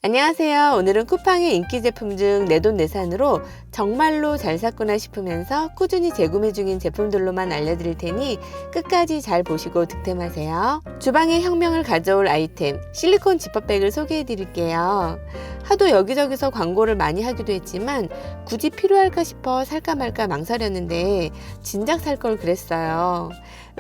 안녕하세요. 오늘은 쿠팡의 인기 제품 중 내돈내산으로 정말로 잘 샀구나 싶으면서 꾸준히 재구매 중인 제품들로만 알려드릴 테니 끝까지 잘 보시고 득템하세요. 주방에 혁명을 가져올 아이템 실리콘 지퍼백을 소개해 드릴게요. 하도 여기저기서 광고를 많이 하기도 했지만 굳이 필요할까 싶어 살까 말까 망설였는데 진작 살 걸 그랬어요.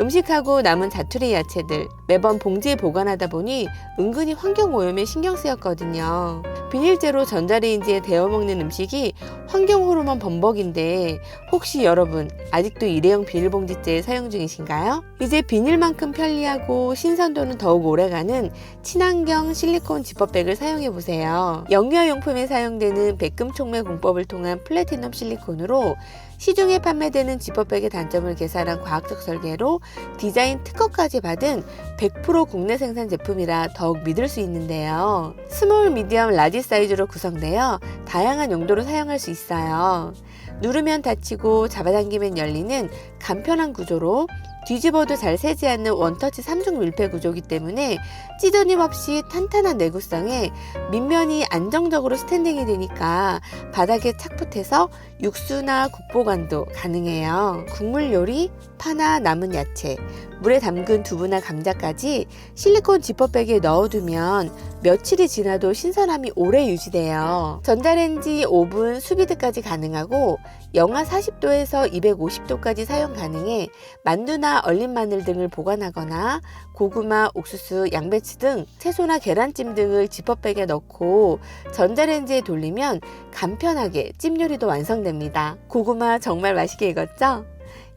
음식하고 남은 자투리 야채들 매번 봉지에 보관하다 보니 은근히 환경오염에 신경 쓰였거든요. 비닐재로 전자레인지에 데워 먹는 음식이 환경 호르몬 범벅인데 혹시 여러분 아직도 일회용 비닐봉지째 사용 중이신가요? 이제 비닐만큼 편리하고 신선도는 더욱 오래가는 친환경 실리콘 지퍼백을 사용해보세요. 영유아용품에 사용되는 백금촉매 공법을 통한 플래티넘 실리콘으로 시중에 판매되는 지퍼백의 단점을 계산한 과학적 설계로 디자인 특허까지 받은 100% 국내 생산 제품이라 더욱 믿을 수 있는데요. 스몰, 미디엄, 라지 사이즈로 구성되어 다양한 용도로 사용할 수 있어요. 누르면 닫히고 잡아당기면 열리는 간편한 구조로 뒤집어도 잘 새지 않는 원터치 3중 밀폐 구조이기 때문에 찢어짐 없이 탄탄한 내구성에 밑면이 안정적으로 스탠딩이 되니까 바닥에 착붙해서 육수나 국 보관도 가능해요. 국물 요리, 파나 남은 야채, 물에 담근 두부나 감자까지 실리콘 지퍼백에 넣어두면 며칠이 지나도 신선함이 오래 유지돼요. 전자레인지, 오븐, 수비드까지 가능하고 영하 40도에서 250도까지 사용 가능해 만두나 얼린 마늘 등을 보관하거나 고구마, 옥수수, 양배추 등 채소나 계란찜 등을 지퍼백에 넣고 전자레인지에 돌리면 간편하게 찜 요리도 완성됩니다. 고구마 정말 맛있게 익었죠?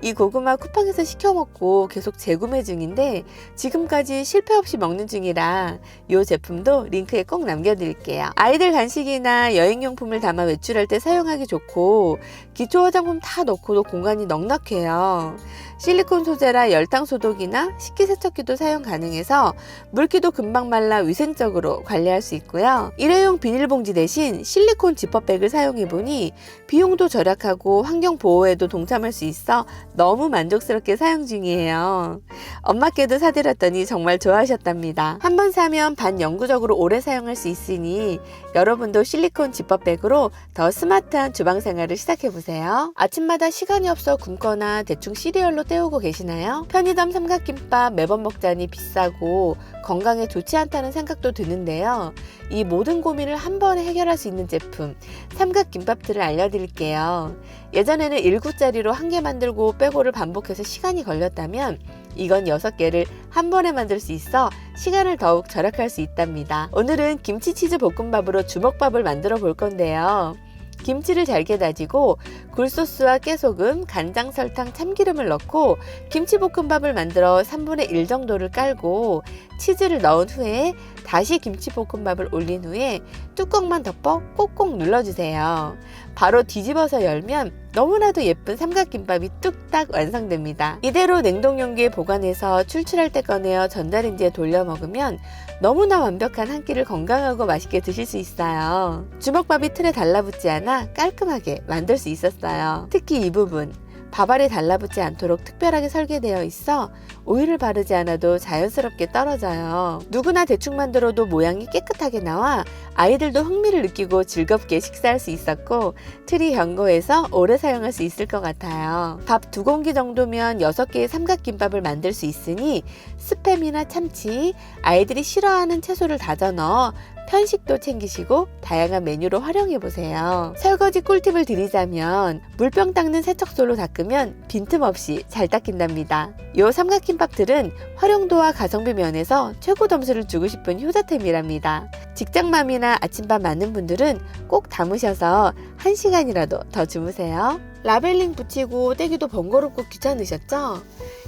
이 고구마 쿠팡에서 시켜 먹고 계속 재구매 중인데 지금까지 실패 없이 먹는 중이라 이 제품도 링크에 꼭 남겨드릴게요. 아이들 간식이나 여행용품을 담아 외출할 때 사용하기 좋고 기초 화장품 다 넣고도 공간이 넉넉해요. 실리콘 소재라 열탕 소독이나 식기세척기도 사용 가능해서 물기도 금방 말라 위생적으로 관리할 수 있고요. 일회용 비닐봉지 대신 실리콘 지퍼백을 사용해보니 비용도 절약하고 환경보호에도 동참할 수 있어 너무 만족스럽게 사용 중이에요. 엄마께도 사드렸더니 정말 좋아하셨답니다. 한번 사면 반영구적으로 오래 사용할 수 있으니 여러분도 실리콘 지퍼백으로 더 스마트한 주방생활을 시작해보세요. 아침마다 시간이 없어 굶거나 대충 시리얼로 때우고 계시나요? 편의점 삼각김밥 매번 먹자니 비싸고 건강에 좋지 않다는 생각도 드는데요. 이 모든 고민을 한 번에 해결할 수 있는 제품 삼각김밥들을 알려드릴게요. 예전에는 1구짜리로 한 개 만들고 빼고를 반복해서 시간이 걸렸다면 이건 6개를 한 번에 만들 수 있어 시간을 더욱 절약할 수 있답니다. 오늘은 김치치즈 볶음밥으로 주먹밥을 만들어 볼 건데요. 김치를 잘게 다지고 굴소스와 깨소금, 간장, 설탕, 참기름을 넣고 김치볶음밥을 만들어 3분의 1 정도를 깔고 치즈를 넣은 후에 다시 김치볶음밥을 올린 후에 뚜껑만 덮어 꼭꼭 눌러주세요. 바로 뒤집어서 열면 너무나도 예쁜 삼각김밥이 뚝딱 완성됩니다. 이대로 냉동용기에 보관해서 출출할 때 꺼내어 전자레인지에 돌려 먹으면 너무나 완벽한 한 끼를 건강하고 맛있게 드실 수 있어요. 주먹밥이 틀에 달라붙지 않아 깔끔하게 만들 수 있었어요. 특히 이 부분 밥알이 달라붙지 않도록 특별하게 설계되어 있어 오일을 바르지 않아도 자연스럽게 떨어져요. 누구나 대충 만들어도 모양이 깨끗하게 나와 아이들도 흥미를 느끼고 즐겁게 식사할 수 있었고 틀이 견고해서 오래 사용할 수 있을 것 같아요. 밥 2공기 정도면 6개의 삼각김밥을 만들 수 있으니 스팸이나 참치, 아이들이 싫어하는 채소를 다져 넣어 편식도 챙기시고 다양한 메뉴로 활용해보세요. 설거지 꿀팁을 드리자면 물병 닦는 세척솔로 닦으면 빈틈없이 잘 닦인답니다. 이 삼각김밥들은 활용도와 가성비 면에서 최고 점수를 주고 싶은 효자템이랍니다. 직장맘이나 아침밥 많은 분들은 꼭 담으셔서 1시간이라도 더 주무세요. 라벨링 붙이고 떼기도 번거롭고 귀찮으셨죠?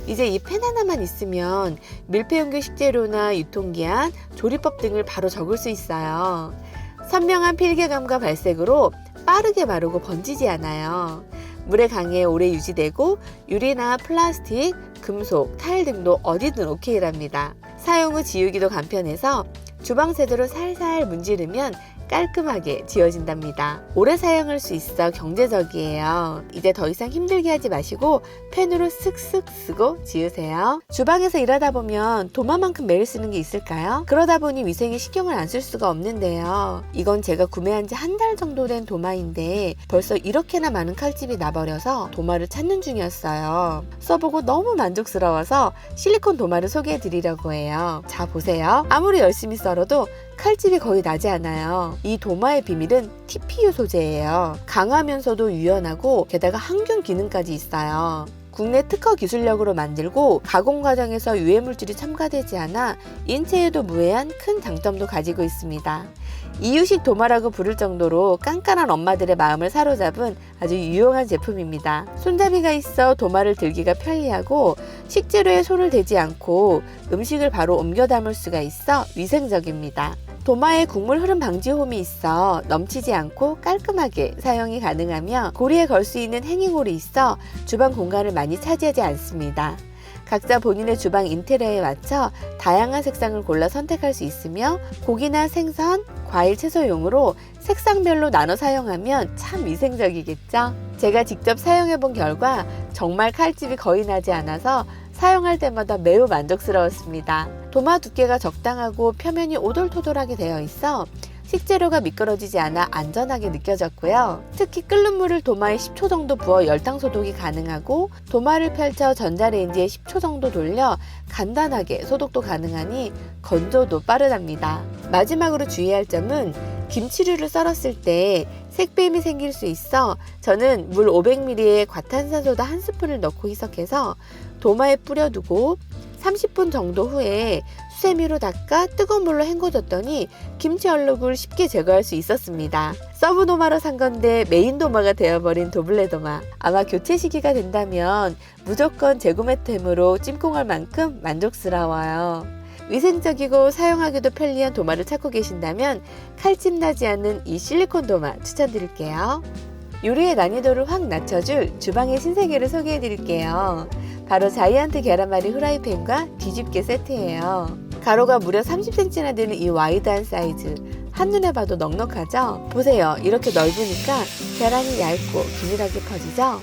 이제 이 펜 하나만 있으면 밀폐용기 식재료나 유통기한, 조리법 등을 바로 적을 수 있어요. 선명한 필개감과 발색으로 빠르게 마르고 번지지 않아요. 물에 강해 오래 유지되고 유리나 플라스틱, 금속, 타일 등도 어디든 오케이랍니다. 사용 후 지우기도 간편해서 주방 세제로 살살 문지르면 깔끔하게 지워진답니다. 오래 사용할 수 있어 경제적이에요. 이제 더 이상 힘들게 하지 마시고 펜으로 슥슥 쓰고 지우세요. 주방에서 일하다 보면 도마만큼 매일 쓰는 게 있을까요? 그러다 보니 위생에 신경을 안 쓸 수가 없는데요. 이건 제가 구매한 지 한 달 정도 된 도마인데 벌써 이렇게나 많은 칼집이 나버려서 도마를 찾는 중이었어요. 써보고 너무 만족스러워서 실리콘 도마를 소개해 드리려고 해요. 자, 보세요. 아무리 열심히 썰어도 칼집이 거의 나지 않아요. 이 도마의 비밀은 TPU 소재예요. 강하면서도 유연하고 게다가 항균 기능까지 있어요. 국내 특허 기술력으로 만들고 가공 과정에서 유해 물질이 첨가되지 않아 인체에도 무해한 큰 장점도 가지고 있습니다. 이유식 도마라고 부를 정도로 깐깐한 엄마들의 마음을 사로잡은 아주 유용한 제품입니다. 손잡이가 있어 도마를 들기가 편리하고 식재료에 손을 대지 않고 음식을 바로 옮겨 담을 수가 있어 위생적입니다. 도마에 국물 흐름 방지 홈이 있어 넘치지 않고 깔끔하게 사용이 가능하며 고리에 걸 수 있는 행잉홀이 있어 주방 공간을 많이 차지하지 않습니다. 각자 본인의 주방 인테리어에 맞춰 다양한 색상을 골라 선택할 수 있으며 고기나 생선, 과일, 채소용으로 색상별로 나눠 사용하면 참 위생적이겠죠? 제가 직접 사용해 본 결과 정말 칼집이 거의 나지 않아서 사용할 때마다 매우 만족스러웠습니다. 도마 두께가 적당하고 표면이 오돌토돌하게 되어 있어 식재료가 미끄러지지 않아 안전하게 느껴졌고요. 특히 끓는 물을 도마에 10초 정도 부어 열탕 소독이 가능하고 도마를 펼쳐 전자레인지에 10초 정도 돌려 간단하게 소독도 가능하니 건조도 빠르답니다. 마지막으로 주의할 점은 김치류를 썰었을 때 색뱀이 생길 수 있어 저는 물 500ml에 과탄산소다 1스푼을 넣고 희석해서 도마에 뿌려두고 30분 정도 후에 수세미로 닦아 뜨거운 물로 헹궈줬더니 김치 얼룩을 쉽게 제거할 수 있었습니다. 서브 도마로 산 건데 메인 도마가 되어버린 도블레 도마. 아마 교체 시기가 된다면 무조건 재구매템으로 찜꽁할 만큼 만족스러워요. 위생적이고 사용하기도 편리한 도마를 찾고 계신다면 칼집 나지 않는 이 실리콘 도마 추천드릴게요. 요리의 난이도를 확 낮춰줄 주방의 신세계를 소개해 드릴게요. 바로 자이언트 계란말이 후라이팬과 뒤집개 세트예요. 가로가 무려 30cm나 되는 이 와이드한 사이즈, 한눈에 봐도 넉넉하죠? 보세요, 이렇게 넓으니까 계란이 얇고 균일하게 퍼지죠?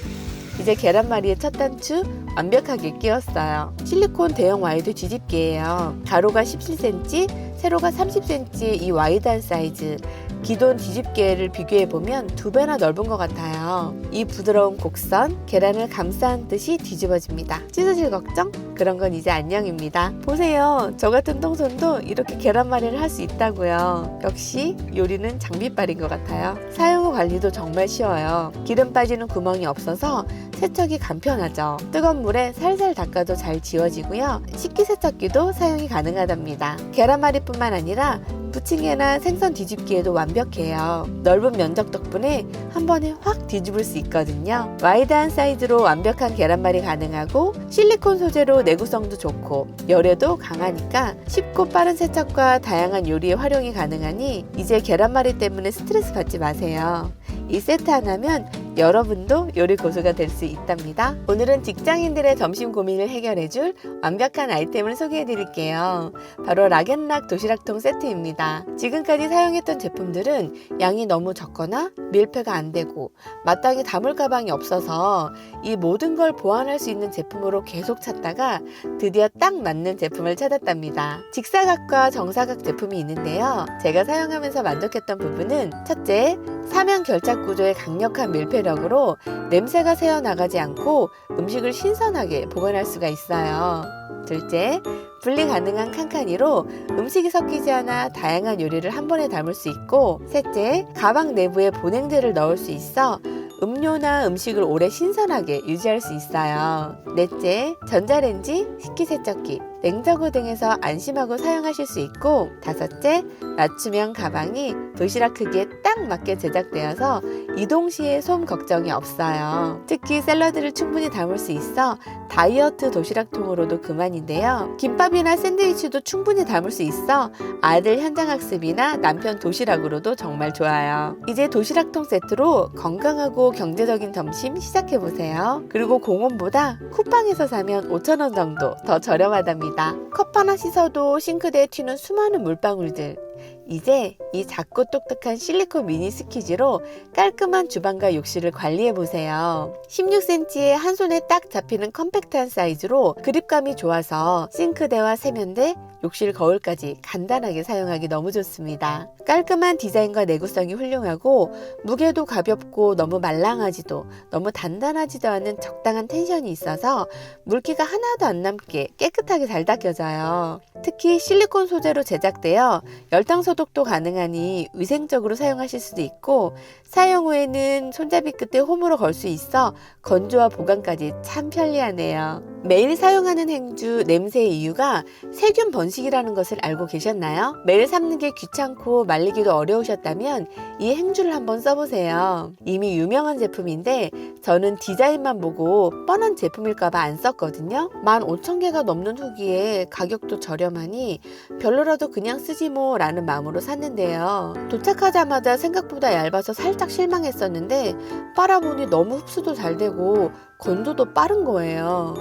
이제 계란말이의 첫 단추 완벽하게 끼웠어요. 실리콘 대형 와이드 뒤집개예요. 가로가 17cm, 세로가 30cm의 이 와이드한 사이즈, 기존 뒤집개를 비교해보면 2배나 넓은 것 같아요. 이 부드러운 곡선, 계란을 감싼 듯이 뒤집어집니다. 찢어질 걱정? 그런 건 이제 안녕입니다. 보세요, 저 같은 똥손도 이렇게 계란말이를 할 수 있다고요. 역시 요리는 장비빨인 것 같아요. 사용 후 관리도 정말 쉬워요. 기름 빠지는 구멍이 없어서 세척이 간편하죠. 뜨거운 물에 살살 닦아도 잘 지워지고요. 식기세척기도 사용이 가능하답니다. 계란말이뿐만 아니라 부침개나 생선 뒤집기에도 완벽해요. 넓은 면적 덕분에 한 번에 확 뒤집을 수 있거든요. 와이드한 사이즈로 완벽한 계란말이 가능하고 실리콘 소재로 내구성도 좋고 열에도 강하니까 쉽고 빠른 세척과 다양한 요리에 활용이 가능하니 이제 계란말이 때문에 스트레스 받지 마세요. 이 세트 하나면 여러분도 요리 고수가 될 수 있답니다. 오늘은 직장인들의 점심 고민을 해결해줄 완벽한 아이템을 소개해 드릴게요. 바로 락앤락 도시락통 세트입니다. 지금까지 사용했던 제품들은 양이 너무 적거나 밀폐가 안 되고 마땅히 담을 가방이 없어서 이 모든 걸 보완할 수 있는 제품으로 계속 찾다가 드디어 딱 맞는 제품을 찾았답니다. 직사각과 정사각 제품이 있는데요. 제가 사용하면서 만족했던 부분은 첫째, 사면 결착 구조의 강력한 밀폐력으로 냄새가 새어나가지 않고 음식을 신선하게 보관할 수가 있어요. 둘째, 분리 가능한 칸칸이로 음식이 섞이지 않아 다양한 요리를 한 번에 담을 수 있고, 셋째, 가방 내부에 보냉제를 넣을 수 있어 음료나 음식을 오래 신선하게 유지할 수 있어요. 넷째, 전자레인지, 식기세척기, 냉장고 등에서 안심하고 사용하실 수 있고, 다섯째, 맞춤형 가방이 도시락 크기에 딱 맞게 제작되어서 이동 시에 솜 걱정이 없어요. 특히 샐러드를 충분히 담을 수 있어 다이어트 도시락통으로도 그만인데요. 김밥이나 샌드위치도 충분히 담을 수 있어 아들 현장학습이나 남편 도시락으로도 정말 좋아요. 이제 도시락통 세트로 건강하고 경제적인 점심 시작해보세요. 그리고 공원보다 쿠팡에서 사면 5,000원 정도 더 저렴하답니다. 없습니다. 컵 하나 씻어도 싱크대에 튀는 수많은 물방울들. 이제 이 작고 똑똑한 실리콘 미니 스퀴즈로 깔끔한 주방과 욕실을 관리해보세요. 16cm에 한 손에 딱 잡히는 컴팩트한 사이즈로 그립감이 좋아서 싱크대와 세면대, 욕실 거울까지 간단하게 사용하기 너무 좋습니다. 깔끔한 디자인과 내구성이 훌륭하고 무게도 가볍고 너무 말랑하지도 너무 단단하지도 않은 적당한 텐션이 있어서 물기가 하나도 안 남게 깨끗하게 잘 닦여져요. 특히 실리콘 소재로 제작되어 열탕 소독도 가능하니 위생적으로 사용하실 수도 있고 사용 후에는 손잡이 끝에 홈으로 걸 수 있어 건조와 보관까지 참 편리하네요. 매일 사용하는 행주 냄새의 이유가 세균 번식이라는 것을 알고 계셨나요? 매일 삶는 게 귀찮고 말리기도 어려우셨다면 이 행주를 한번 써보세요. 이미 유명한 제품인데 저는 디자인만 보고 뻔한 제품일까봐 안 썼거든요. 15,000개가 넘는 후기에 가격도 저렴하니 별로라도 그냥 쓰지 뭐 라는 마음으로 샀는데요. 도착하자마자 생각보다 얇아서 살짝 실망했었는데 빨아보니 너무 흡수도 잘 되고 건조도 빠른 거예요.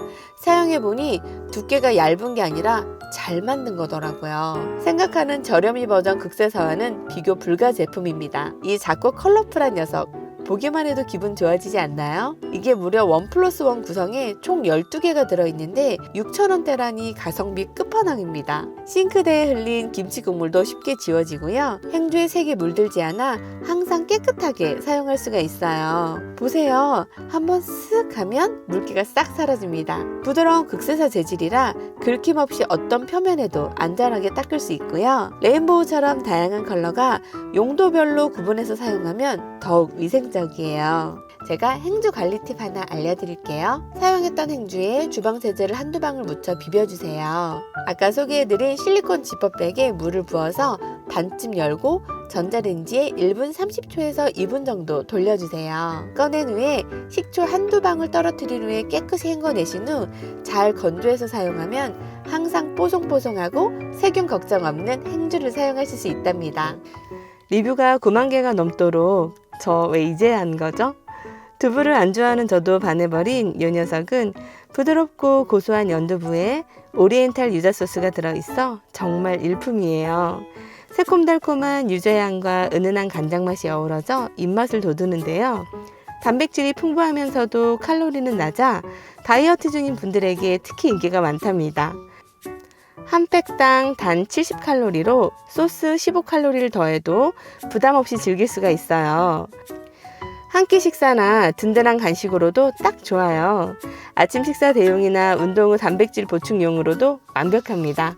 사용해보니 두께가 얇은 게 아니라 잘 만든 거더라고요. 생각하는 저렴이 버전 극세사와는 비교 불가 제품입니다. 이 작고 컬러풀한 녀석 보기만 해도 기분 좋아지지 않나요? 이게 무려 1+1 구성에 총 12개가 들어있는데 6,000원대라니 가성비 끝판왕입니다. 싱크대에 흘린 김치 국물도 쉽게 지워지고요. 행주에 색이 물들지 않아 항상 깨끗하게 사용할 수가 있어요. 보세요. 한번 쓱 하면 물기가 싹 사라집니다. 부드러운 극세사 재질이라 긁힘 없이 어떤 표면에도 안전하게 닦을 수 있고요. 레인보우처럼 다양한 컬러가 용도별로 구분해서 사용하면 더욱 위생적이에요. 제가 행주 관리 팁 하나 알려드릴게요. 사용했던 행주에 주방 세제를 한두 방울 묻혀 비벼주세요. 아까 소개해드린 실리콘 지퍼백에 물을 부어서 반쯤 열고 전자레인지에 1분 30초에서 2분 정도 돌려주세요. 꺼낸 후에 식초 한두 방울 떨어뜨린 후에 깨끗이 헹궈내신 후 잘 건조해서 사용하면 항상 뽀송뽀송하고 세균 걱정 없는 행주를 사용하실 수 있답니다. 리뷰가 9만 개가 넘도록 저 왜 이제 한 거죠? 두부를 안 좋아하는 저도 반해버린 이 녀석은 부드럽고 고소한 연두부에 오리엔탈 유자 소스가 들어있어 정말 일품이에요. 새콤달콤한 유자향과 은은한 간장 맛이 어우러져 입맛을 돋우는데요. 단백질이 풍부하면서도 칼로리는 낮아 다이어트 중인 분들에게 특히 인기가 많답니다. 한 팩당 단 70칼로리로 소스 15칼로리를 더해도 부담 없이 즐길 수가 있어요. 한 끼 식사나 든든한 간식으로도 딱 좋아요. 아침 식사 대용이나 운동 후 단백질 보충용으로도 완벽합니다.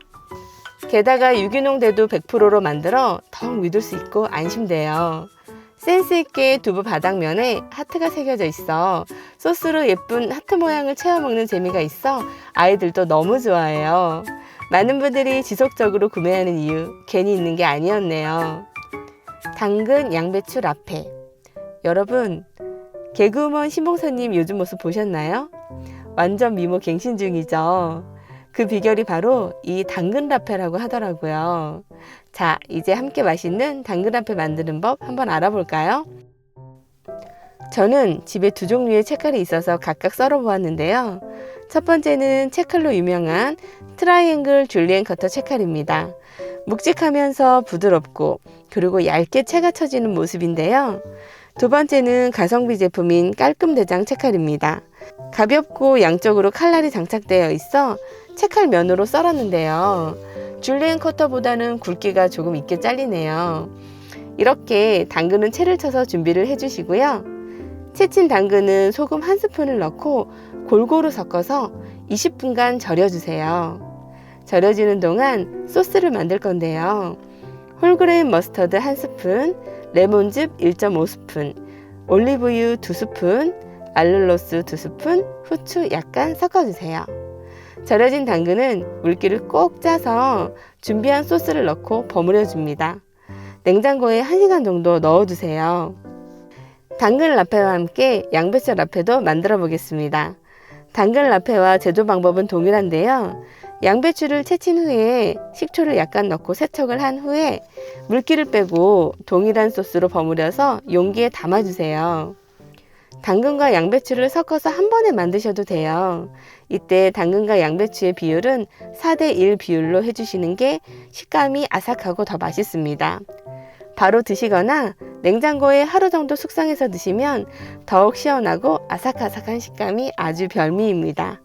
게다가 유기농 대두 100%로 만들어 더욱 믿을 수 있고 안심돼요. 센스있게 두부 바닥면에 하트가 새겨져 있어 소스로 예쁜 하트 모양을 채워 먹는 재미가 있어 아이들도 너무 좋아해요. 많은 분들이 지속적으로 구매하는 이유 괜히 있는 게 아니었네요. 당근 양배추 라페. 여러분 개그우먼 신봉사님 요즘 모습 보셨나요? 완전 미모 갱신 중이죠. 그 비결이 바로 이 당근 라페라고 하더라고요. 자, 이제 함께 맛있는 당근 라페 만드는 법 한번 알아볼까요? 저는 집에 두 종류의 채칼이 있어서 각각 썰어 보았는데요. 첫 번째는 채칼로 유명한 트라이앵글 줄리엔 커터 채칼입니다. 묵직하면서 부드럽고 그리고 얇게 채가 쳐지는 모습인데요. 두 번째는 가성비 제품인 깔끔 대장 채칼입니다. 가볍고 양쪽으로 칼날이 장착되어 있어 채칼 면으로 썰었는데요. 줄리엔 커터보다는 굵기가 조금 있게 잘리네요. 이렇게 당근은 채를 쳐서 준비를 해주시고요. 채친 당근은 소금 한 스푼을 넣고 골고루 섞어서 20분간 절여주세요. 절여지는 동안 소스를 만들 건데요. 홀그레인 머스터드 1스푼, 레몬즙 1.5스푼, 올리브유 2스푼, 알룰로스 2스푼, 후추 약간 섞어주세요. 절여진 당근은 물기를 꼭 짜서 준비한 소스를 넣고 버무려 줍니다. 냉장고에 1시간 정도 넣어두세요. 당근 라페와 함께 양배추 라페도 만들어 보겠습니다. 당근 라페와 제조 방법은 동일한데요. 양배추를 채친 후에 식초를 약간 넣고 세척을 한 후에 물기를 빼고 동일한 소스로 버무려서 용기에 담아주세요. 당근과 양배추를 섞어서 한 번에 만드셔도 돼요. 이때 당근과 양배추의 비율은 4:1 비율로 해주시는 게 식감이 아삭하고 더 맛있습니다. 바로 드시거나 냉장고에 하루 정도 숙성해서 드시면 더욱 시원하고 아삭아삭한 식감이 아주 별미입니다.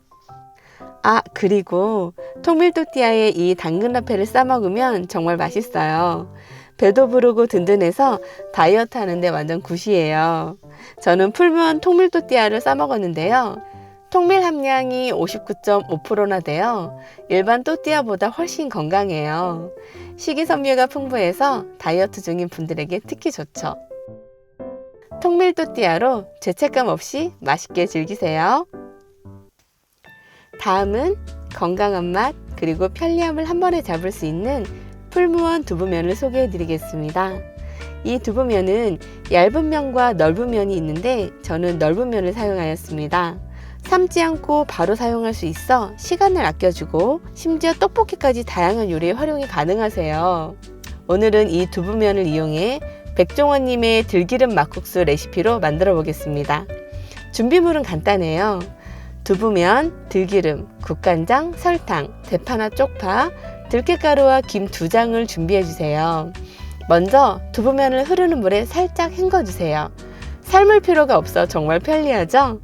그리고 통밀토띠아에 이 당근 라페를 싸 먹으면 정말 맛있어요. 배도 부르고 든든해서 다이어트 하는데 완전 굿이에요. 저는 풀무원 통밀토띠아를 싸 먹었는데요. 통밀 함량이 59.5%나 되어 일반 또띠아보다 훨씬 건강해요. 식이섬유가 풍부해서 다이어트 중인 분들에게 특히 좋죠. 통밀 또띠아로 죄책감 없이 맛있게 즐기세요. 다음은 건강한 맛 그리고 편리함을 한 번에 잡을 수 있는 풀무원 두부면을 소개해 드리겠습니다. 이 두부면은 얇은 면과 넓은 면이 있는데 저는 넓은 면을 사용하였습니다. 삶지 않고 바로 사용할 수 있어 시간을 아껴주고 심지어 떡볶이까지 다양한 요리에 활용이 가능하세요. 오늘은 이 두부면을 이용해 백종원님의 들기름 막국수 레시피로 만들어 보겠습니다. 준비물은 간단해요. 두부면, 들기름, 국간장, 설탕, 대파나 쪽파, 들깨가루와 김 2장을 준비해 주세요. 먼저 두부면을 흐르는 물에 살짝 헹궈 주세요. 삶을 필요가 없어 정말 편리하죠?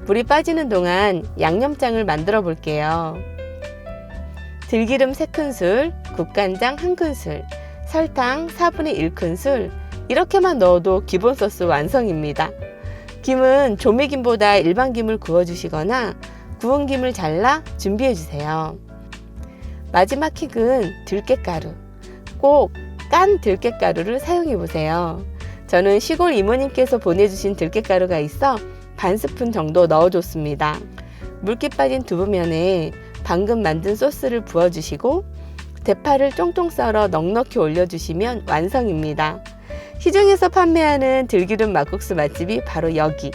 물이 빠지는 동안 양념장을 만들어 볼게요. 들기름 3큰술, 국간장 1큰술, 설탕 1/4 큰술, 이렇게만 넣어도 기본 소스 완성입니다. 김은 조미김보다 일반 김을 구워주시거나 구운 김을 잘라 준비해주세요. 마지막 킥은 들깨가루. 꼭 깐 들깨가루를 사용해보세요. 저는 시골 이모님께서 보내주신 들깨가루가 있어 반 스푼 정도 넣어줬습니다. 물기 빠진 두부면에 방금 만든 소스를 부어주시고 대파를 쫑쫑 썰어 넉넉히 올려주시면 완성입니다. 시중에서 판매하는 들기름 막국수 맛집이 바로 여기.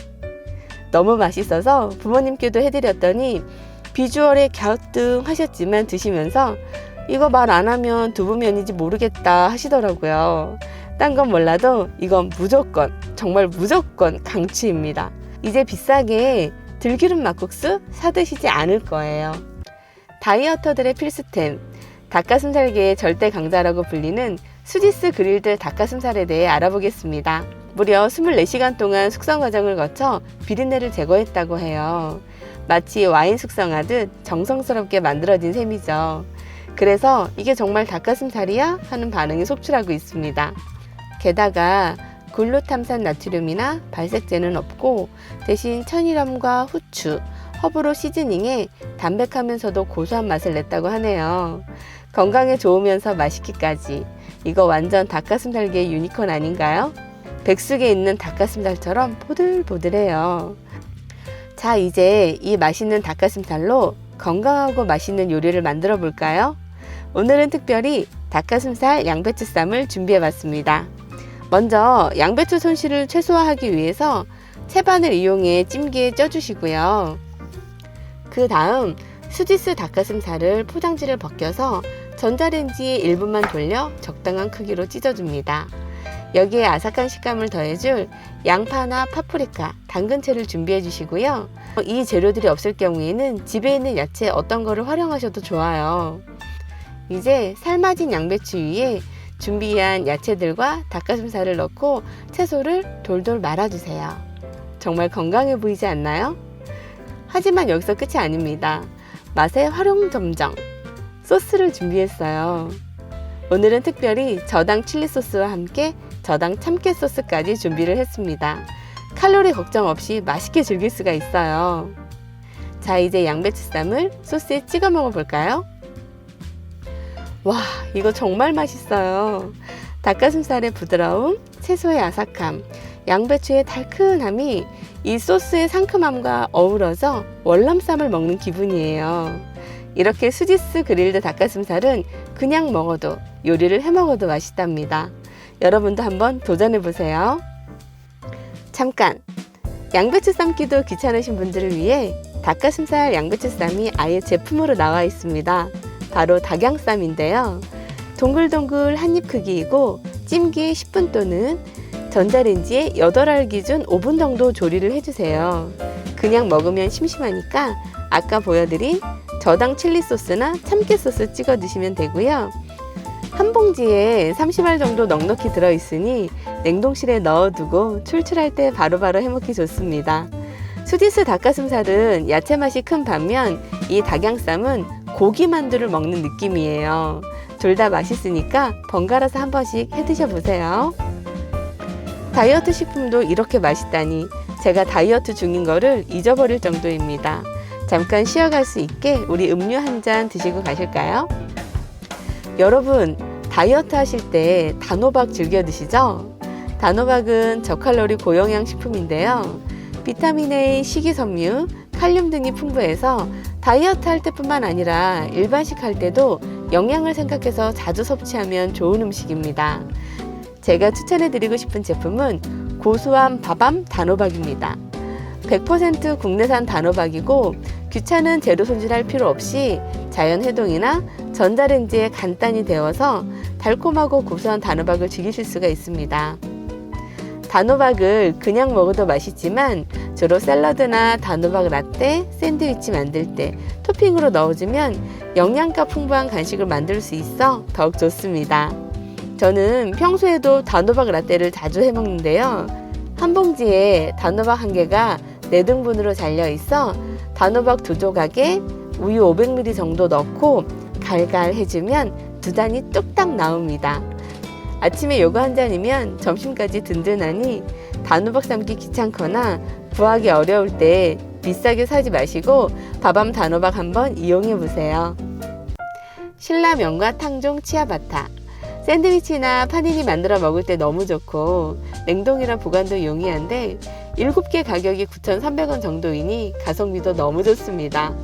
너무 맛있어서 부모님께도 해드렸더니 비주얼에 갸우뚱하셨지만 드시면서 이거 말 안 하면 두부면인지 모르겠다 하시더라고요. 딴 건 몰라도 이건 무조건, 정말 무조건 강추입니다. 이제 비싸게 들기름 막국수 사드시지 않을 거예요. 다이어터들의 필수템, 닭가슴살계의 절대 강자라고 불리는 수지스 그릴드 닭가슴살에 대해 알아보겠습니다. 무려 24시간 동안 숙성 과정을 거쳐 비린내를 제거했다고 해요. 마치 와인 숙성하듯 정성스럽게 만들어진 셈이죠. 그래서 이게 정말 닭가슴살이야? 하는 반응이 속출하고 있습니다. 게다가 글루탐산 나트륨이나 발색제는 없고 대신 천일염과 후추, 허브로 시즈닝해 담백하면서도 고소한 맛을 냈다고 하네요. 건강에 좋으면서 맛있기까지. 이거 완전 닭가슴살계의 유니콘 아닌가요? 백숙에 있는 닭가슴살처럼 보들보들해요. 자, 이제 이 맛있는 닭가슴살로 건강하고 맛있는 요리를 만들어 볼까요? 오늘은 특별히 닭가슴살 양배추쌈을 준비해 봤습니다. 먼저 양배추 손실을 최소화하기 위해서 채반을 이용해 찜기에 쪄주시고요. 그 다음 수지스 닭가슴살을 포장지를 벗겨서 전자레인지에 1분만 돌려 적당한 크기로 찢어줍니다. 여기에 아삭한 식감을 더해줄 양파나 파프리카, 당근채를 준비해 주시고요. 이 재료들이 없을 경우에는 집에 있는 야채 어떤 거를 활용하셔도 좋아요. 이제 삶아진 양배추 위에 준비한 야채들과 닭가슴살을 넣고 채소를 돌돌 말아주세요. 정말 건강해 보이지 않나요? 하지만 여기서 끝이 아닙니다. 맛의 활용점정, 소스를 준비했어요. 오늘은 특별히 저당 칠리 소스와 함께 저당 참깨 소스까지 준비를 했습니다. 칼로리 걱정 없이 맛있게 즐길 수가 있어요. 자, 이제 양배추쌈을 소스에 찍어 먹어볼까요? 와, 이거 정말 맛있어요. 닭가슴살의 부드러움, 채소의 아삭함, 양배추의 달큰함이 이 소스의 상큼함과 어우러져 월남쌈을 먹는 기분이에요. 이렇게 수지스 그릴드 닭가슴살은 그냥 먹어도 요리를 해 먹어도 맛있답니다. 여러분도 한번 도전해 보세요. 잠깐! 양배추 삶기도 귀찮으신 분들을 위해 닭가슴살 양배추쌈이 아예 제품으로 나와 있습니다. 바로 닭양쌈인데요. 동글동글 한입 크기이고 찜기에 10분 또는 전자레인지에 8알 기준 5분 정도 조리를 해주세요. 그냥 먹으면 심심하니까 아까 보여드린 저당 칠리 소스나 참깨 소스 찍어 드시면 되고요. 한 봉지에 30알 정도 넉넉히 들어있으니 냉동실에 넣어두고 출출할 때 바로바로 해먹기 좋습니다. 수지스 닭가슴살은 야채 맛이 큰 반면 이 닭양쌈은 고기 만두를 먹는 느낌이에요. 둘 다 맛있으니까 번갈아서 한 번씩 해 드셔보세요. 다이어트 식품도 이렇게 맛있다니 제가 다이어트 중인 거를 잊어버릴 정도입니다. 잠깐 쉬어갈 수 있게 우리 음료 한 잔 드시고 가실까요? 여러분, 다이어트 하실 때 단호박 즐겨 드시죠? 단호박은 저칼로리 고영양 식품인데요. 비타민 A, 식이섬유, 칼륨 등이 풍부해서 다이어트 할 때뿐만 아니라 일반식 할 때도 영양을 생각해서 자주 섭취하면 좋은 음식입니다. 제가 추천해드리고 싶은 제품은 고소한 밥암 단호박입니다. 100% 국내산 단호박이고 귀찮은 재료 손질할 필요 없이 자연 해동이나 전자레인지에 간단히 데워서 달콤하고 고소한 단호박을 즐기실 수가 있습니다. 단호박을 그냥 먹어도 맛있지만 주로 샐러드나 단호박 라떼, 샌드위치 만들 때 토핑으로 넣어주면 영양가 풍부한 간식을 만들 수 있어 더욱 좋습니다. 저는 평소에도 단호박 라떼를 자주 해먹는데요. 한 봉지에 단호박 1개가 4등분으로 잘려 있어 단호박 2조각에 우유 500ml 정도 넣고 갈갈 해주면 2잔이 뚝딱 나옵니다. 아침에 요거 한 잔이면 점심까지 든든하니 단호박 삶기 귀찮거나 구하기 어려울 때 비싸게 사지 마시고 밥암 단호박 한번 이용해 보세요. 신라면과 탕종 치아바타. 샌드위치나 파니니 만들어 먹을 때 너무 좋고 냉동이랑 보관도 용이한데 7개 가격이 9,300원 정도이니 가성비도 너무 좋습니다.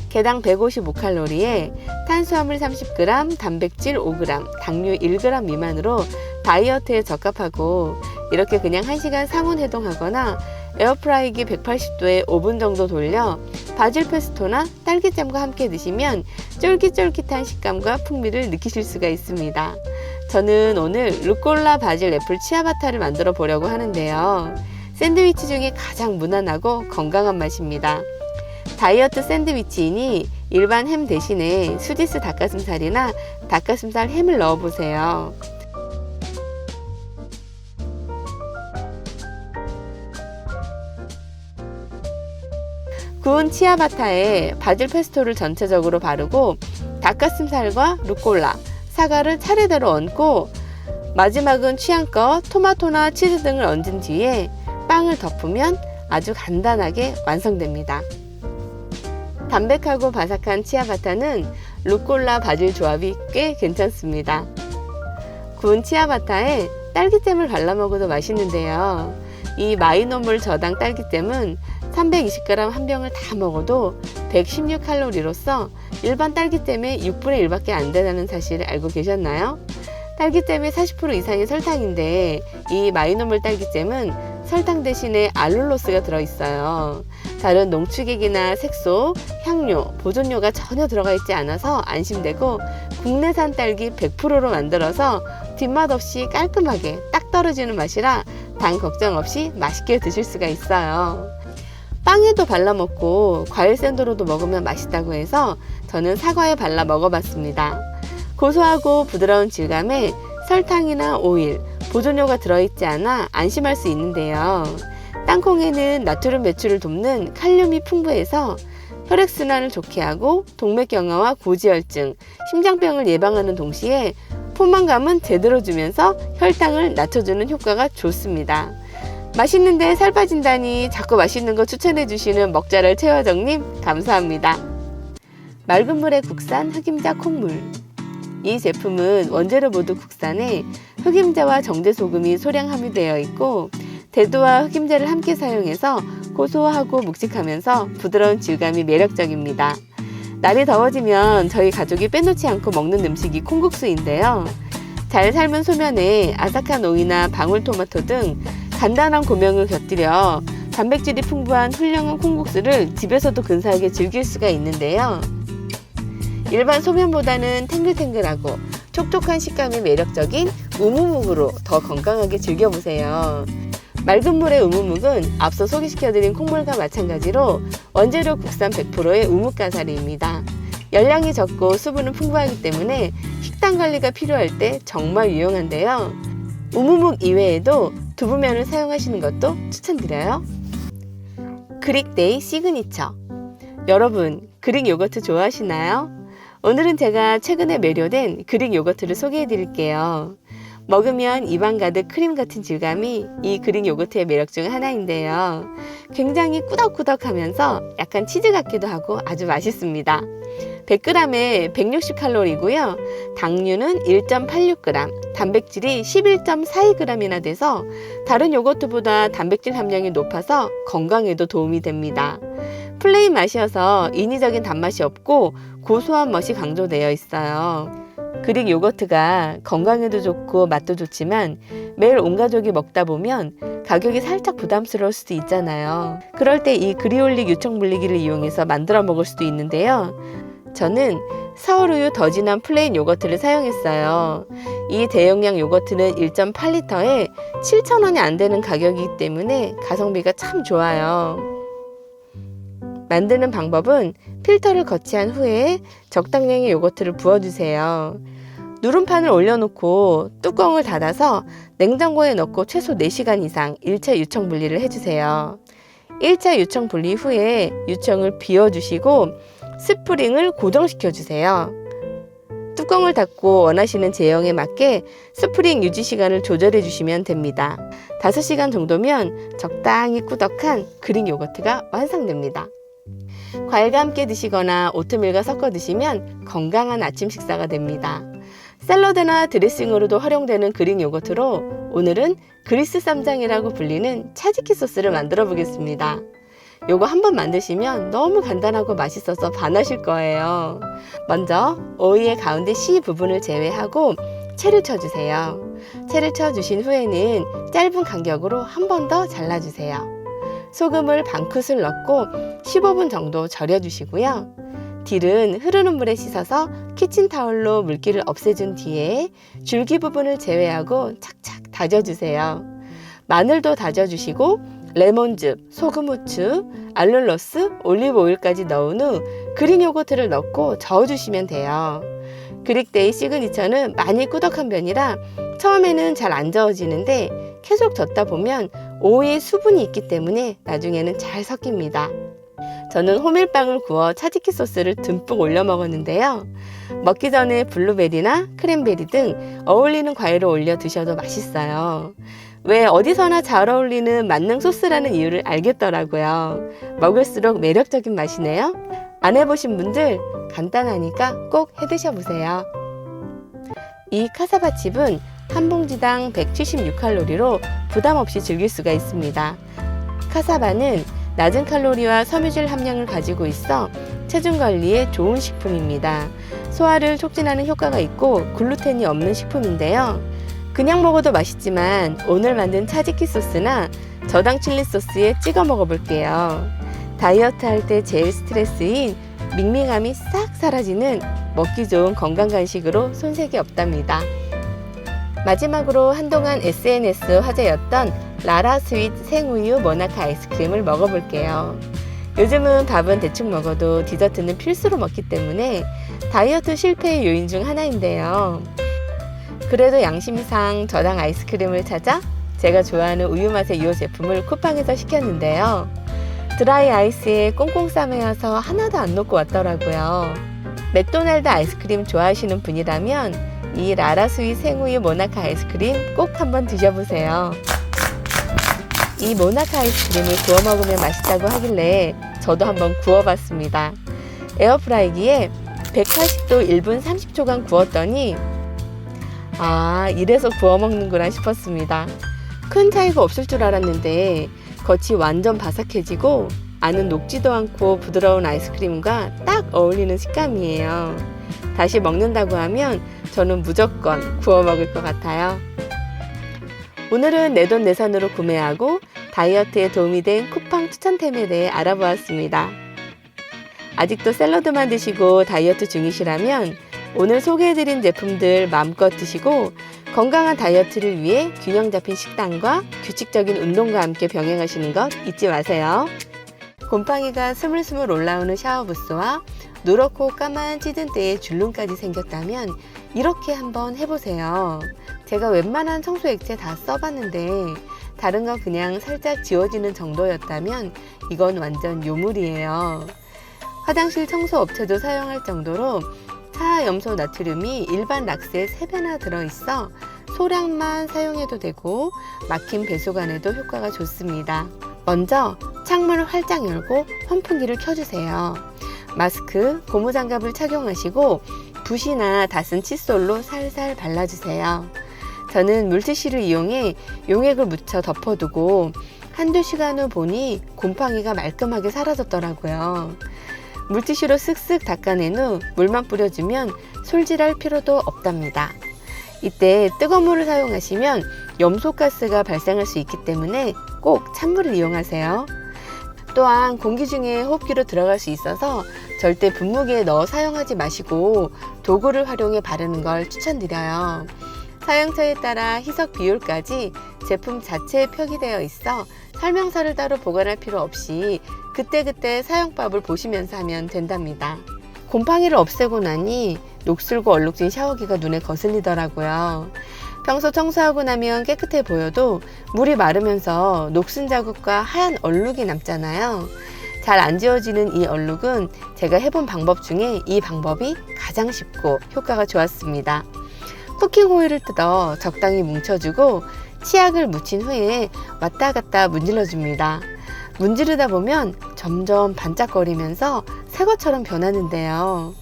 개당 155칼로리에 탄수화물 30g, 단백질 5g, 당류 1g 미만으로 다이어트에 적합하고 이렇게 그냥 1시간 상온 해동하거나 에어프라이기 180도에 5분 정도 돌려 바질 페스토나 딸기잼과 함께 드시면 쫄깃쫄깃한 식감과 풍미를 느끼실 수가 있습니다. 저는 오늘 루꼴라 바질 애플 치아바타를 만들어 보려고 하는데요. 샌드위치 중에 가장 무난하고 건강한 맛입니다. 다이어트 샌드위치이니 일반 햄 대신에 수지스 닭가슴살이나 닭가슴살 햄을 넣어보세요. 구운 치아바타에 바질 페스토를 전체적으로 바르고 닭가슴살과 루꼴라, 사과를 차례대로 얹고 마지막은 취향껏 토마토나 치즈 등을 얹은 뒤에 빵을 덮으면 아주 간단하게 완성됩니다. 담백하고 바삭한 치아바타는 루꼴라 바질 조합이 꽤 괜찮습니다. 구운 치아바타에 딸기잼을 발라 먹어도 맛있는데요. 이 마이노몰 저당 딸기잼은 320g 한 병을 다 먹어도 116칼로리로서 일반 딸기잼의 6분의 1밖에 안 된다는 사실을 알고 계셨나요? 딸기잼의 40% 이상이 설탕인데 이 마이노몰 딸기잼은 설탕 대신에 알룰로스가 들어있어요. 다른 농축액이나 색소, 향료, 보존료가 전혀 들어가 있지 않아서 안심되고 국내산 딸기 100%로 만들어서 뒷맛 없이 깔끔하게 딱 떨어지는 맛이라 당 걱정 없이 맛있게 드실 수가 있어요. 빵에도 발라 먹고 과일 샌드로도 먹으면 맛있다고 해서 저는 사과에 발라 먹어봤습니다. 고소하고 부드러운 질감에 설탕이나 오일, 보존료가 들어있지 않아 안심할 수 있는데요. 땅콩에는 나트륨 배출을 돕는 칼륨이 풍부해서 혈액순환을 좋게 하고 동맥경화와 고지혈증, 심장병을 예방하는 동시에 포만감은 제대로 주면서 혈당을 낮춰주는 효과가 좋습니다. 맛있는데 살 빠진다니 자꾸 맛있는 거 추천해 주시는 먹자랄 최화정님 감사합니다. 맑은 물에 국산 흑임자 콩물. 이 제품은 원재료 모두 국산에 흑임자와 정제소금이 소량 함유되어 있고 대두와 흑임자를 함께 사용해서 고소하고 묵직하면서 부드러운 질감이 매력적입니다. 날이 더워지면 저희 가족이 빼놓지 않고 먹는 음식이 콩국수인데요. 잘 삶은 소면에 아삭한 오이나 방울토마토 등 간단한 고명을 곁들여 단백질이 풍부한 훌륭한 콩국수를 집에서도 근사하게 즐길 수가 있는데요. 일반 소면보다는 탱글탱글하고 촉촉한 식감이 매력적인 우무묵으로 더 건강하게 즐겨보세요. 맑은 물의 우무묵은 앞서 소개시켜드린 콩물과 마찬가지로 원재료 국산 100%의 우뭇가사리입니다. 열량이 적고 수분은 풍부하기 때문에 식단 관리가 필요할 때 정말 유용한데요. 우무묵 이외에도 두부면을 사용하시는 것도 추천드려요. 그릭데이 시그니처. 여러분, 그릭 요거트 좋아하시나요? 오늘은 제가 최근에 매료된 그릭 요거트를 소개해 드릴게요. 먹으면 입안 가득 크림 같은 질감이 이 그릭 요거트의 매력 중 하나인데요. 굉장히 꾸덕꾸덕하면서 약간 치즈 같기도 하고 아주 맛있습니다. 100g에 160칼로리고요. 당류는 1.86g, 단백질이 11.42g이나 돼서 다른 요거트보다 단백질 함량이 높아서 건강에도 도움이 됩니다. 플레인 맛이어서 인위적인 단맛이 없고 고소한 맛이 강조되어 있어요. 그릭 요거트가 건강에도 좋고 맛도 좋지만 매일 온 가족이 먹다 보면 가격이 살짝 부담스러울 수도 있잖아요. 그럴 때 이 그리올릭 유청 분리기를 이용해서 만들어 먹을 수도 있는데요. 저는 서울우유 더 진한 플레인 요거트를 사용했어요. 이 대용량 요거트는 1.8리터에 7,000원이 안 되는 가격이기 때문에 가성비가 참 좋아요. 만드는 방법은 필터를 거치한 후에 적당량의 요거트를 부어주세요. 누름판을 올려놓고 뚜껑을 닫아서 냉장고에 넣고 최소 4시간 이상 1차 유청 분리를 해주세요. 1차 유청 분리 후에 유청을 비워주시고 스프링을 고정시켜주세요. 뚜껑을 닫고 원하시는 제형에 맞게 스프링 유지 시간을 조절해 주시면 됩니다. 5시간 정도면 적당히 꾸덕한 그릭 요거트가 완성됩니다. 과일과 함께 드시거나 오트밀과 섞어 드시면 건강한 아침 식사가 됩니다. 샐러드나 드레싱으로도 활용되는 그릭 요거트로 오늘은 그리스 쌈장이라고 불리는 차지키 소스를 만들어 보겠습니다. 요거 한번 만드시면 너무 간단하고 맛있어서 반하실 거예요. 먼저 오이의 가운데 씨 부분을 제외하고 채를 쳐주세요. 채를 쳐주신 후에는 짧은 간격으로 한 번 더 잘라주세요. 소금을 반 큰술 넣고 15분 정도 절여주시고요. 딜은 흐르는 물에 씻어서 키친타올로 물기를 없애준 뒤에 줄기 부분을 제외하고 착착 다져주세요. 마늘도 다져주시고 레몬즙, 소금, 후추, 알룰로스, 올리브오일까지 넣은 후 그릭 요거트를 넣고 저어주시면 돼요. 그릭데이 시그니처는 많이 꾸덕한 편이라 처음에는 잘 안 저어지는데 계속 젓다 보면 오이에 수분이 있기 때문에 나중에는 잘 섞입니다. 저는 호밀빵을 구워 차지키 소스를 듬뿍 올려 먹었는데요. 먹기 전에 블루베리나 크랜베리 등 어울리는 과일을 올려 드셔도 맛있어요. 왜 어디서나 잘 어울리는 만능 소스라는 이유를 알겠더라고요. 먹을수록 매력적인 맛이네요. 안 해보신 분들 간단하니까 꼭 해드셔보세요. 이 카사바칩은 한 봉지당 176칼로리로 부담 없이 즐길 수가 있습니다. 카사바는 낮은 칼로리와 섬유질 함량을 가지고 있어 체중 관리에 좋은 식품입니다. 소화를 촉진하는 효과가 있고 글루텐이 없는 식품인데요. 그냥 먹어도 맛있지만 오늘 만든 차지키 소스나 저당 칠리 소스에 찍어 먹어볼게요. 다이어트 할 때 제일 스트레스인 밍밍함이 싹 사라지는 먹기 좋은 건강 간식으로 손색이 없답니다. 마지막으로 한동안 SNS 화제였던 라라 스윗 생우유 모나카 아이스크림을 먹어볼게요. 요즘은 밥은 대충 먹어도 디저트는 필수로 먹기 때문에 다이어트 실패의 요인 중 하나인데요. 그래도 양심상 저당 아이스크림을 찾아 제가 좋아하는 우유 맛의 이 제품을 쿠팡에서 시켰는데요. 드라이 아이스에 꽁꽁 싸매어서 하나도 안 녹고 왔더라고요. 맥도날드 아이스크림 좋아하시는 분이라면 이 라라스윗 생우유 모나카 아이스크림 꼭 한번 드셔보세요. 이 모나카 아이스크림을 구워 먹으면 맛있다고 하길래 저도 한번 구워봤습니다. 에어프라이기에 180도 1분 30초간 구웠더니 이래서 구워 먹는구나 싶었습니다. 큰 차이가 없을 줄 알았는데 겉이 완전 바삭해지고 안은 녹지도 않고 부드러운 아이스크림과 딱 어울리는 식감이에요. 다시 먹는다고 하면 저는 무조건 구워 먹을 것 같아요. 오늘은 내돈내산으로 구매하고 다이어트에 도움이 된 쿠팡 추천템에 대해 알아보았습니다. 아직도 샐러드만 드시고 다이어트 중이시라면 오늘 소개해드린 제품들 마음껏 드시고 건강한 다이어트를 위해 균형 잡힌 식단과 규칙적인 운동과 함께 병행하시는 것 잊지 마세요. 곰팡이가 스물스물 올라오는 샤워부스와 누렇고 까만 찌든때에 줄눈까지 생겼다면 이렇게 한번 해보세요. 제가 웬만한 청소 액체 다 써봤는데 다른 건 그냥 살짝 지워지는 정도였다면 이건 완전 요물이에요. 화장실 청소 업체도 사용할 정도로 차염소 나트륨이 일반 락스의 3배나 들어있어 소량만 사용해도 되고 막힌 배수관에도 효과가 좋습니다. 먼저 창문을 활짝 열고 환풍기를 켜주세요. 마스크, 고무장갑을 착용하시고 붓이나 닷은 칫솔로 살살 발라주세요. 저는 물티슈를 이용해 용액을 묻혀 덮어두고 한두 시간 후 보니 곰팡이가 말끔하게 사라졌더라고요. 물티슈로 쓱쓱 닦아낸 후 물만 뿌려주면 솔질할 필요도 없답니다. 이때 뜨거운 물을 사용하시면 염소가스가 발생할 수 있기 때문에 꼭 찬물을 이용하세요. 또한 공기 중에 호흡기로 들어갈 수 있어서 절대 분무기에 넣어 사용하지 마시고 도구를 활용해 바르는 걸 추천드려요. 사용처에 따라 희석 비율까지 제품 자체에 표기되어 있어 설명서를 따로 보관할 필요 없이 그때그때 사용법을 보시면서 하면 된답니다. 곰팡이를 없애고 나니 녹슬고 얼룩진 샤워기가 눈에 거슬리더라고요. 평소 청소하고 나면 깨끗해 보여도 물이 마르면서 녹슨 자국과 하얀 얼룩이 남잖아요. 잘 안 지워지는 이 얼룩은 제가 해본 방법 중에 이 방법이 가장 쉽고 효과가 좋았습니다. 쿠킹 호일을 뜯어 적당히 뭉쳐주고 치약을 묻힌 후에 왔다 갔다 문질러 줍니다. 문지르다 보면 점점 반짝거리면서 새 것처럼 변하는데요.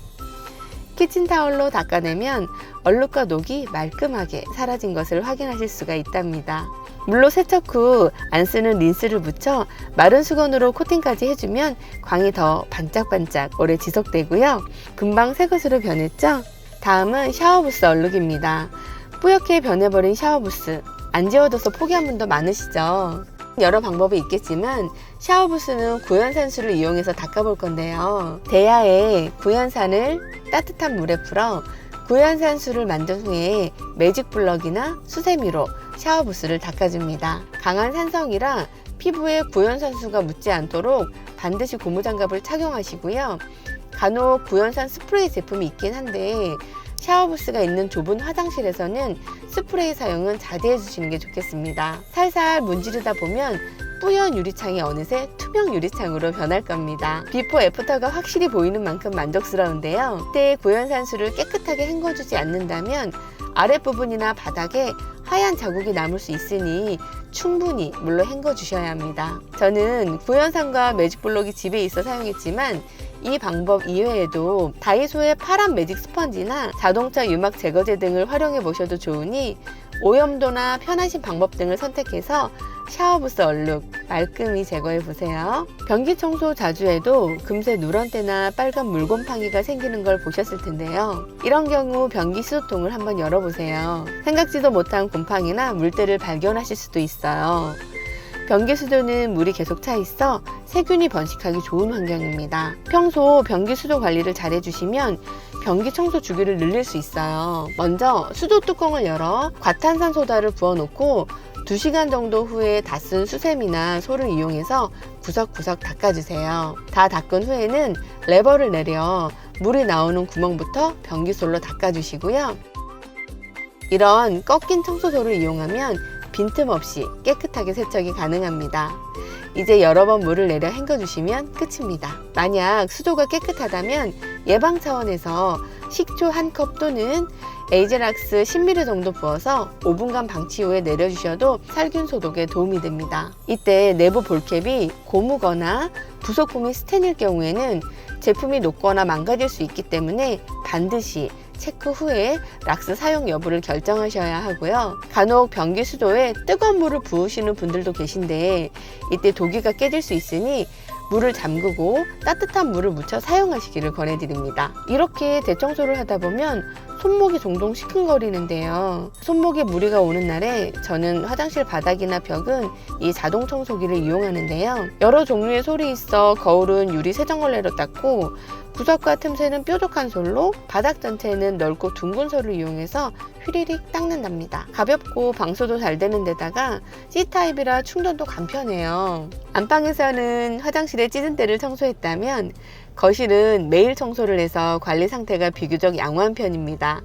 키친타올로 닦아내면 얼룩과 녹이 말끔하게 사라진 것을 확인하실 수가 있답니다. 물로 세척 후 안 쓰는 린스를 묻혀 마른 수건으로 코팅까지 해주면 광이 더 반짝반짝 오래 지속되고요. 금방 새 것으로 변했죠? 다음은 샤워부스 얼룩입니다. 뿌옇게 변해버린 샤워부스, 안 지워져서 포기한 분도 많으시죠? 여러 방법이 있겠지만 샤워부스는 구연산수를 이용해서 닦아볼 건데요. 대야에 구연산을 따뜻한 물에 풀어 구연산수를 만든 후에 매직 블럭이나 수세미로 샤워부스를 닦아줍니다. 강한 산성이라 피부에 구연산수가 묻지 않도록 반드시 고무장갑을 착용하시고요. 간혹 구연산 스프레이 제품이 있긴 한데 샤워부스가 있는 좁은 화장실에서는 스프레이 사용은 자제해 주시는 게 좋겠습니다. 살살 문지르다 보면 뿌연 유리창이 어느새 투명 유리창으로 변할 겁니다. 비포 애프터가 확실히 보이는 만큼 만족스러운데요. 이때 구연산수를 깨끗하게 헹궈주지 않는다면 아랫부분이나 바닥에 하얀 자국이 남을 수 있으니 충분히 물로 헹궈 주셔야 합니다. 저는 구연산과 매직블록이 집에 있어 사용했지만 이 방법 이외에도 다이소의 파란 매직 스펀지나 자동차 유막 제거제 등을 활용해 보셔도 좋으니 오염도나 편하신 방법 등을 선택해서 샤워부스 얼룩 말끔히 제거해 보세요. 변기 청소 자주 해도 금세 누런때나 빨간 물곰팡이가 생기는 걸 보셨을 텐데요. 이런 경우 변기 수도통을 한번 열어보세요. 생각지도 못한 곰팡이나 물때를 발견하실 수도 있어요. 변기 수도는 물이 계속 차 있어 세균이 번식하기 좋은 환경입니다. 평소 변기 수도 관리를 잘 해주시면 변기 청소 주기를 늘릴 수 있어요. 먼저 수도 뚜껑을 열어 과탄산소다를 부어놓고 2시간 정도 후에 다 쓴 수세미나 솔을 이용해서 구석구석 닦아주세요. 다 닦은 후에는 레버를 내려 물이 나오는 구멍부터 변기솔로 닦아주시고요. 이런 꺾인 청소솔을 이용하면 빈틈없이 깨끗하게 세척이 가능합니다. 이제 여러 번 물을 내려 헹궈주시면 끝입니다. 만약 수도가 깨끗하다면 예방 차원에서 식초 1컵 또는 에이젤락스 10ml 정도 부어서 5분간 방치 후에 내려주셔도 살균 소독에 도움이 됩니다. 이때 내부 볼캡이 고무거나 부속품이 스텐일 경우에는 제품이 녹거나 망가질 수 있기 때문에 반드시 체크 후에 락스 사용 여부를 결정하셔야 하고요. 간혹 변기 수도에 뜨거운 물을 부으시는 분들도 계신데 이때 도기가 깨질 수 있으니 물을 잠그고 따뜻한 물을 묻혀 사용하시기를 권해드립니다. 이렇게 대청소를 하다 보면 손목이 종종 시큰거리는데요. 손목에 무리가 오는 날에 저는 화장실 바닥이나 벽은 이 자동 청소기를 이용하는데요. 여러 종류의 솔이 있어 거울은 유리 세정걸레로 닦고 구석과 틈새는 뾰족한 솔로, 바닥 전체는 넓고 둥근 솔을 이용해서 휘리릭 닦는답니다. 가볍고 방수도 잘 되는 데다가 C타입이라 충전도 간편해요. 안방에서는 화장실에 찌든 때를 청소했다면 거실은 매일 청소를 해서 관리 상태가 비교적 양호한 편입니다.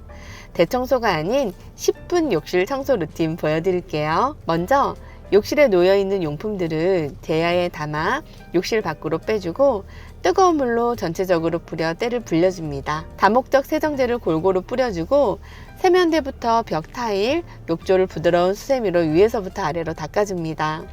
대청소가 아닌 10분 욕실 청소 루틴 보여드릴게요. 먼저 욕실에 놓여있는 용품들을 대야에 담아 욕실 밖으로 빼주고 뜨거운 물로 전체적으로 뿌려 때를 불려줍니다. 다목적 세정제를 골고루 뿌려주고 세면대부터 벽 타일, 욕조를 부드러운 수세미로 위에서부터 아래로 닦아줍니다.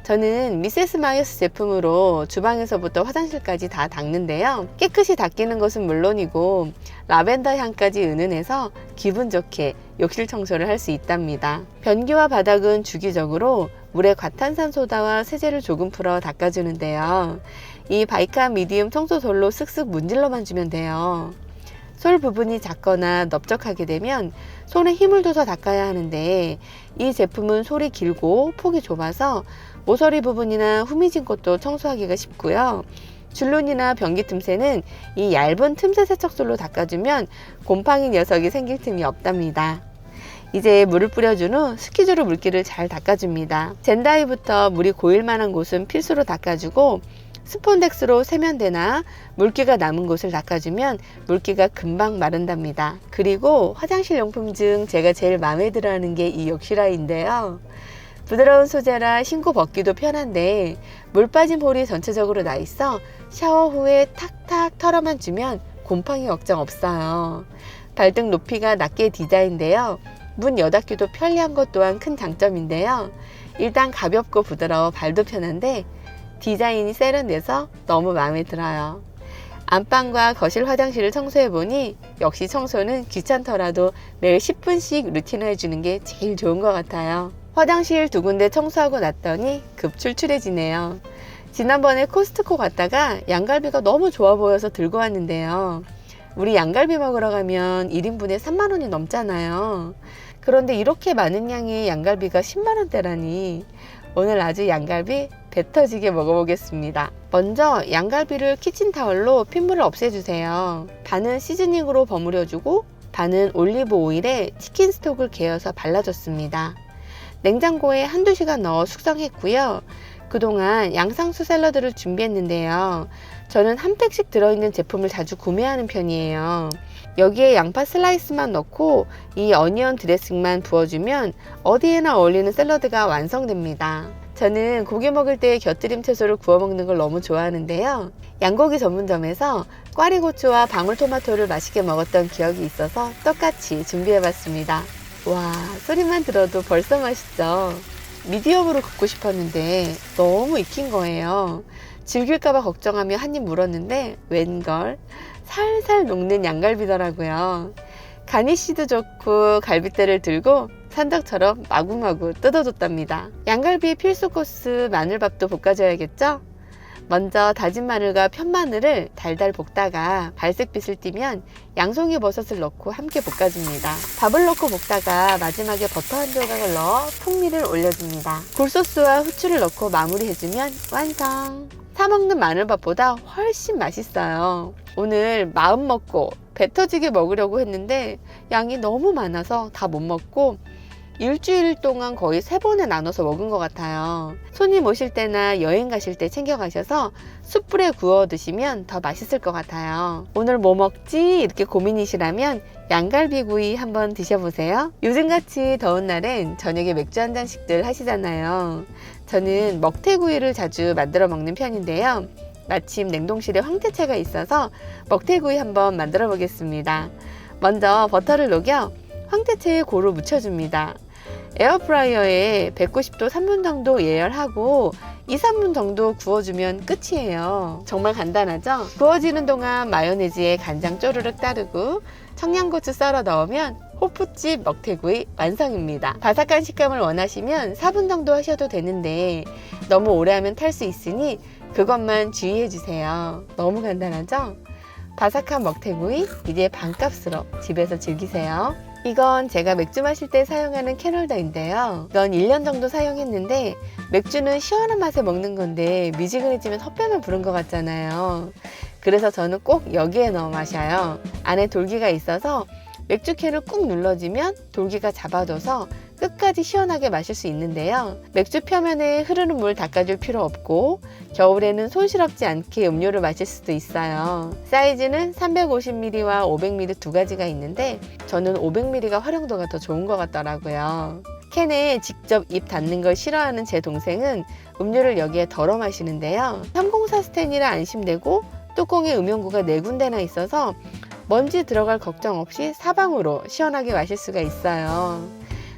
저는 미세스 마이어스 제품으로 주방에서부터 화장실까지 다 닦는데요. 깨끗이 닦이는 것은 물론이고 라벤더 향까지 은은해서 기분 좋게 욕실 청소를 할 수 있답니다. 변기와 바닥은 주기적으로 물에 과탄산소다와 세제를 조금 풀어 닦아주는데요. 이 바이카 미디움 청소솔로 쓱쓱 문질러만 주면 돼요. 솔 부분이 작거나 넓적하게 되면 손에 힘을 줘서 닦아야 하는데 이 제품은 솔이 길고 폭이 좁아서 모서리 부분이나 후미진 곳도 청소하기가 쉽고요. 줄눈이나 변기 틈새는 이 얇은 틈새 세척솔로 닦아주면 곰팡이 녀석이 생길 틈이 없답니다. 이제 물을 뿌려준 후 스키즈로 물기를 잘 닦아줍니다. 젠다이부터 물이 고일 만한 곳은 필수로 닦아주고 스폰덱스로 세면대나 물기가 남은 곳을 닦아주면 물기가 금방 마른답니다. 그리고 화장실 용품 중 제가 제일 마음에 들어하는 게 이 욕실아이인데요. 부드러운 소재라 신고 벗기도 편한데 물 빠진 볼이 전체적으로 나 있어 샤워 후에 탁탁 털어만 주면 곰팡이 걱정 없어요. 발등 높이가 낮게 디자인되어 문 여닫기도 편리한 것 또한 큰 장점인데요. 일단 가볍고 부드러워 발도 편한데 디자인이 세련돼서 너무 마음에 들어요. 안방과 거실 화장실을 청소해보니 역시 청소는 귀찮더라도 매일 10분씩 루틴을 해주는 게 제일 좋은 것 같아요. 화장실 2군데 청소하고 났더니 급 출출해지네요. 지난번에 코스트코 갔다가 양갈비가 너무 좋아 보여서 들고 왔는데요. 우리 양갈비 먹으러 가면 1인분에 3만원이 넘잖아요. 그런데 이렇게 많은 양의 양갈비가 10만원대라니 오늘 아주 양갈비 배 터지게 먹어보겠습니다. 먼저 양갈비를 키친타월로 핏물을 없애주세요. 반은 시즈닝으로 버무려주고 반은 올리브 오일에 치킨 스톡을 개어서 발라줬습니다. 냉장고에 1~2시간 넣어 숙성했고요. 그동안 양상추 샐러드를 준비했는데요. 저는 한 팩씩 들어있는 제품을 자주 구매하는 편이에요. 여기에 양파 슬라이스만 넣고 이 어니언 드레싱만 부어주면 어디에나 어울리는 샐러드가 완성됩니다. 저는 고기 먹을 때 곁들임 채소를 구워 먹는 걸 너무 좋아하는데요. 양고기 전문점에서 꽈리고추와 방울토마토를 맛있게 먹었던 기억이 있어서 똑같이 준비해봤습니다. 와, 소리만 들어도 벌써 맛있죠? 미디엄으로 굽고 싶었는데 너무 익힌 거예요. 질길까봐 걱정하며 한 입 물었는데 웬걸 살살 녹는 양갈비더라고요. 가니쉬도 좋고 갈비대를 들고 산적처럼 마구마구 뜯어줬답니다. 양갈비의 필수 코스 마늘밥도 볶아줘야겠죠? 먼저 다진 마늘과 편마늘을 달달 볶다가 발색빛을 띠면 양송이 버섯을 넣고 함께 볶아줍니다. 밥을 넣고 볶다가 마지막에 버터 한 조각을 넣어 풍미를 올려줍니다. 굴소스와 후추를 넣고 마무리해주면 완성! 사먹는 마늘밥보다 훨씬 맛있어요. 오늘 마음 먹고 배 터지게 먹으려고 했는데 양이 너무 많아서 다 못 먹고 일주일 동안 거의 3번에 나눠서 먹은 것 같아요. 손님 오실 때나 여행 가실 때 챙겨가셔서 숯불에 구워 드시면 더 맛있을 것 같아요. 오늘 뭐 먹지? 이렇게 고민이시라면 양갈비구이 한번 드셔보세요. 요즘같이 더운 날엔 저녁에 맥주 한 잔씩들 하시잖아요. 저는 먹태구이를 자주 만들어 먹는 편인데요. 마침 냉동실에 황태채가 있어서 먹태구이 한번 만들어 보겠습니다. 먼저 버터를 녹여 황태채에 고루 묻혀줍니다. 에어프라이어에 190도 3분 정도 예열하고 2~3분 정도 구워주면 끝이에요. 정말 간단하죠? 구워지는 동안 마요네즈에 간장 쪼르륵 따르고 청양고추 썰어 넣으면 호프집 먹태구이 완성입니다. 바삭한 식감을 원하시면 4분 정도 하셔도 되는데 너무 오래 하면 탈 수 있으니 그것만 주의해 주세요. 너무 간단하죠? 바삭한 먹태구이 이제 반값으로 집에서 즐기세요. 이건 제가 맥주 마실 때 사용하는 캔홀더인데요. 이건 1년 정도 사용했는데 맥주는 시원한 맛에 먹는 건데 미지근해지면 헛배만 부른 것 같잖아요. 그래서 저는 꼭 여기에 넣어 마셔요. 안에 돌기가 있어서 맥주 캔을 꾹 눌러주면 돌기가 잡아줘서 끝까지 시원하게 마실 수 있는데요. 맥주 표면에 흐르는 물 닦아줄 필요 없고 겨울에는 손시럽지 않게 음료를 마실 수도 있어요. 사이즈는 350ml와 500ml 두 가지가 있는데 저는 500ml가 활용도가 더 좋은 것 같더라고요. 캔에 직접 입 닿는 걸 싫어하는 제 동생은 음료를 여기에 덜어 마시는데요. 304 스텐이라 안심되고 뚜껑에 음용구가 4군데나 있어서 먼지 들어갈 걱정 없이 사방으로 시원하게 마실 수가 있어요.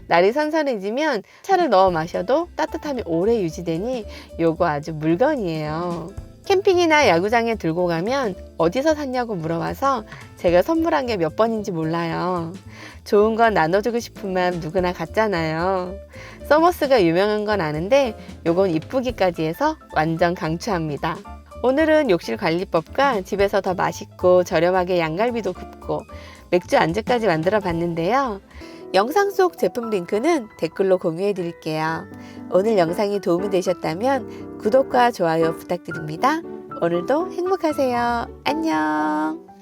날이 선선해지면 차를 넣어 마셔도 따뜻함이 오래 유지되니 요거 아주 물건이에요. 캠핑이나 야구장에 들고 가면 어디서 샀냐고 물어봐서 제가 선물한 게 몇 번인지 몰라요. 좋은 건 나눠주고 싶은 마음 누구나 갖잖아요. 서머스가 유명한 건 아는데 요건 이쁘기까지 해서 완전 강추합니다. 오늘은 욕실 관리법과 집에서 더 맛있고 저렴하게 양갈비도 굽고 맥주 안주까지 만들어 봤는데요. 영상 속 제품 링크는 댓글로 공유해 드릴게요. 오늘 영상이 도움이 되셨다면 구독과 좋아요 부탁드립니다. 오늘도 행복하세요. 안녕.